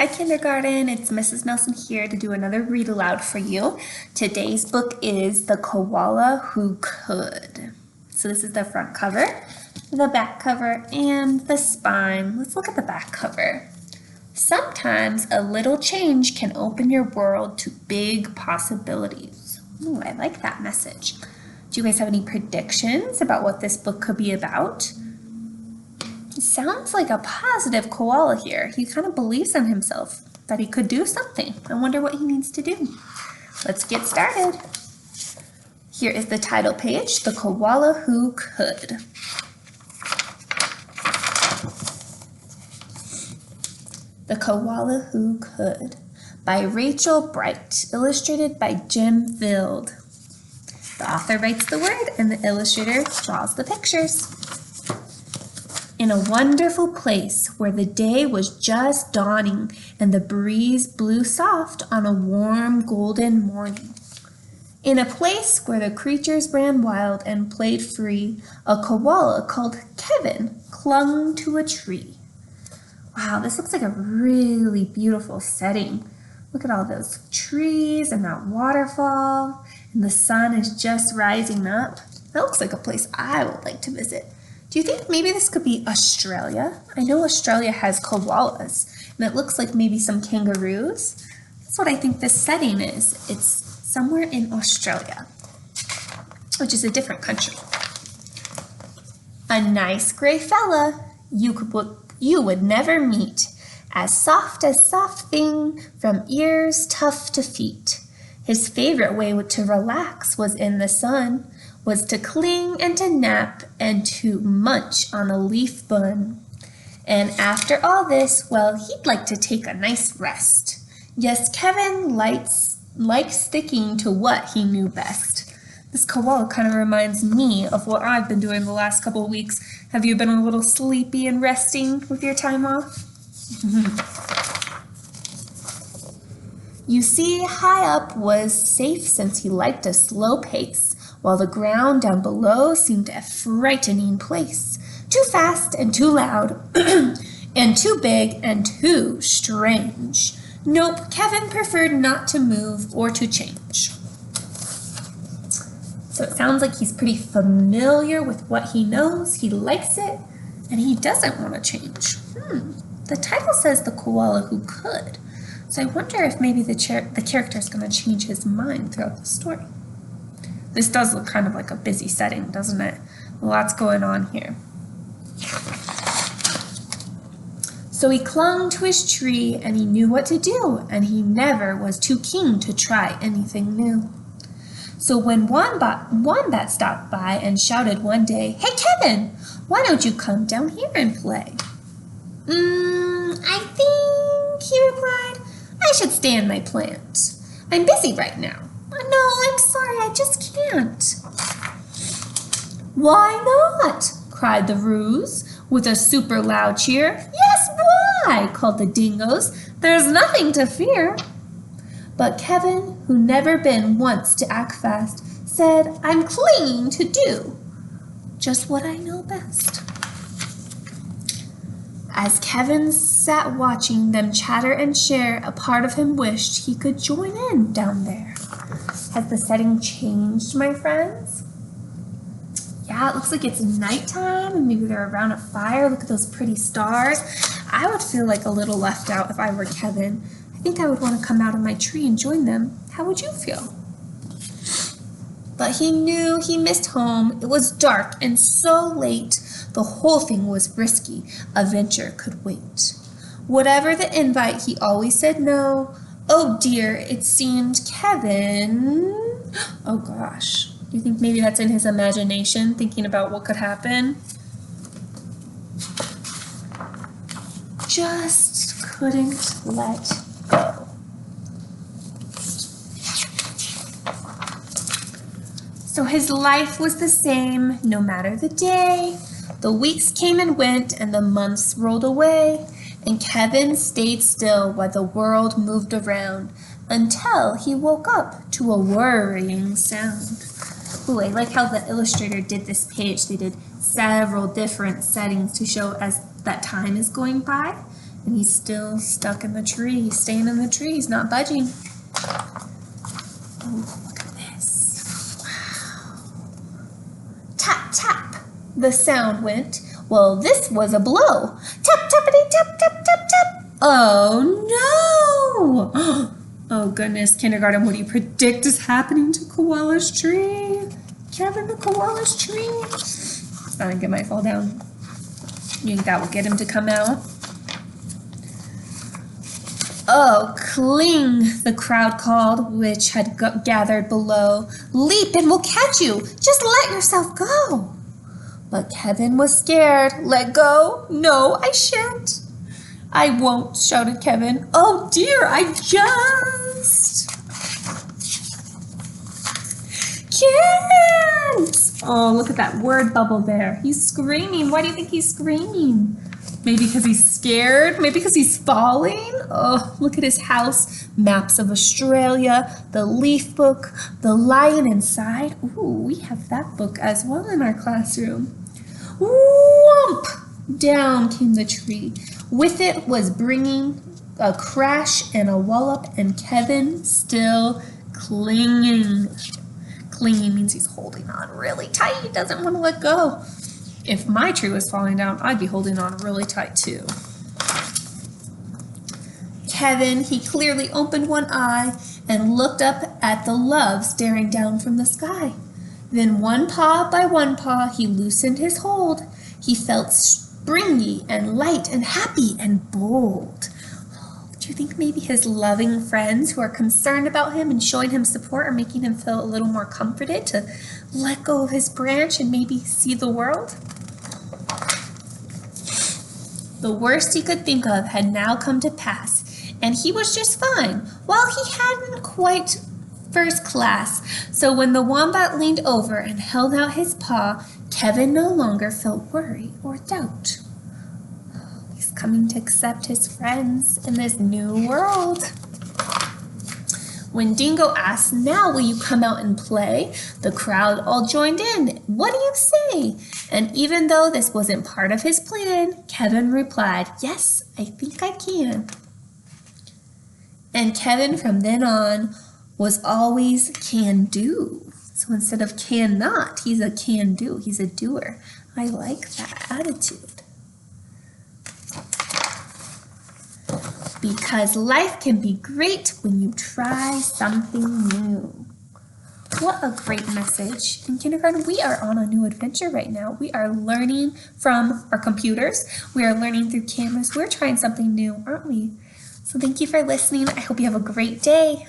Hi kindergarten, it's Mrs. Nelson here to do another read aloud for you. Today's book is The Koala Who Could. So this is the front cover, the back cover, and the spine. Let's look at the back cover. Sometimes a little change can open your world to big possibilities. Ooh, I like that message. Do you guys have any predictions about what this book could be about? It sounds like a positive koala here. He kind of believes in himself that he could do something. I wonder what he needs to do. Let's get started. Here is the title page, The Koala Who Could. The Koala Who Could by Rachel Bright, illustrated by Jim Field. The author writes the word and the illustrator draws the pictures. In a wonderful place where the day was just dawning and the breeze blew soft on a warm golden morning. In a place where the creatures ran wild and played free, a koala called Kevin clung to a tree. Wow, this looks like a really beautiful setting. Look at all those trees and that waterfall, and the sun is just rising up. That looks like a place I would like to visit. Do you think maybe this could be Australia? I know Australia has koalas, and it looks like maybe some kangaroos. That's what I think this setting is. It's somewhere in Australia, which is a different country. A nice gray fella you would never meet, as soft thing, from ears tough to feet. His favorite way to relax was in the sun, was to cling and to nap and to munch on a leaf bun. And after all this, well, he'd like to take a nice rest. Yes, Kevin likes sticking to what he knew best. This koala kind of reminds me of what I've been doing the last couple of weeks. Have you been a little sleepy and resting with your time off? You see, high up was safe since he liked a slow pace, while the ground down below seemed a frightening place, too fast and too loud, and too big and too strange. Nope, Kevin preferred not to move or to change. So it sounds like he's pretty familiar with what he knows, he likes it, and he doesn't want to change. The title says The Koala Who Could, so I wonder if maybe the character is going to change his mind throughout the story. This does look kind of like a busy setting, doesn't it? Lots going on here. So he clung to his tree and he knew what to do, and he never was too keen to try anything new. So when Wombat stopped by and shouted one day, "Hey Kevin, why don't you come down here and play?" I think, he replied, "I should stay in my plant. I'm busy right now." "No, I'm sorry, I just can't." "Why not?" cried the Ruse with a super loud cheer. "Yes, why?" called the Dingoes. "There's nothing to fear." But Kevin, who never been once to act fast, said, "I'm clinging to do just what I know best." As Kevin sat watching them chatter and share, a part of him wished he could join in down there. Has the setting changed, my friends? Yeah, it looks like it's nighttime and maybe they're around a fire. Look at those pretty stars. I would feel like a little left out if I were Kevin. I think I would want to come out of my tree and join them. How would you feel? But he knew he missed home. It was dark and so late. The whole thing was risky. A venture could wait. Whatever the invite, he always said no. Oh dear, it seemed Kevin... Oh gosh, do you think maybe that's in his imagination, thinking about what could happen? Just couldn't let go. So his life was the same, no matter the day. The weeks came and went, and the months rolled away. And Kevin stayed still while the world moved around until he woke up to a worrying sound. Ooh, I like how the illustrator did this page. They did several different settings to show as that time is going by. And he's still stuck in the tree. He's staying in the tree. He's not budging. Oh, look at this. Wow. Tap, tap. The sound went. Well, this was a blow. Tap, tappity, tap, tap, tap, tap. Oh, no. Oh, goodness. Kindergarten, what do you predict is happening to Koala's tree? Kevin, the Koala's tree. I think it might fall down. You think that will get him to come out? Oh, cling, the crowd called, which had gathered below. Leap and we'll catch you. Just let yourself go. But Kevin was scared. Let go? No, I shan't. I won't, shouted Kevin. Oh dear, I just can't. Oh, look at that word bubble there. He's screaming. Why do you think he's screaming? Maybe because he's scared? Maybe because he's falling? Oh, look at his house. Maps of Australia, the leaf book, the lion inside. Ooh, we have that book as well in our classroom. Whoomp! Down came the tree. With it was bringing a crash and a wallop, and Kevin still clinging. Clinging means he's holding on really tight. He doesn't want to let go. If my tree was falling down, I'd be holding on really tight too. Kevin, he clearly opened one eye and looked up at the love staring down from the sky. Then one paw by one paw, he loosened his hold. He felt springy and light and happy and bold. Do you think maybe his loving friends who are concerned about him and showing him support are making him feel a little more comforted to let go of his branch and maybe see the world? The worst he could think of had now come to pass, and he was just fine. While he hadn't quite first class, so when the wombat leaned over and held out his paw, Kevin no longer felt worry or doubt. He's coming to accept his friends in this new world. When Dingo asked, "Now will you come out and play?" the crowd all joined in. "What do you say?" And even though this wasn't part of his plan, Kevin replied, "Yes, I think I can." And Kevin from then on was always can do. So instead of cannot, he's a can do. He's a doer. I like that attitude. Because life can be great when you try something new. What a great message. In kindergarten, we are on a new adventure right now. We are learning from our computers. We are learning through cameras. We're trying something new, aren't we? So thank you for listening. I hope you have a great day.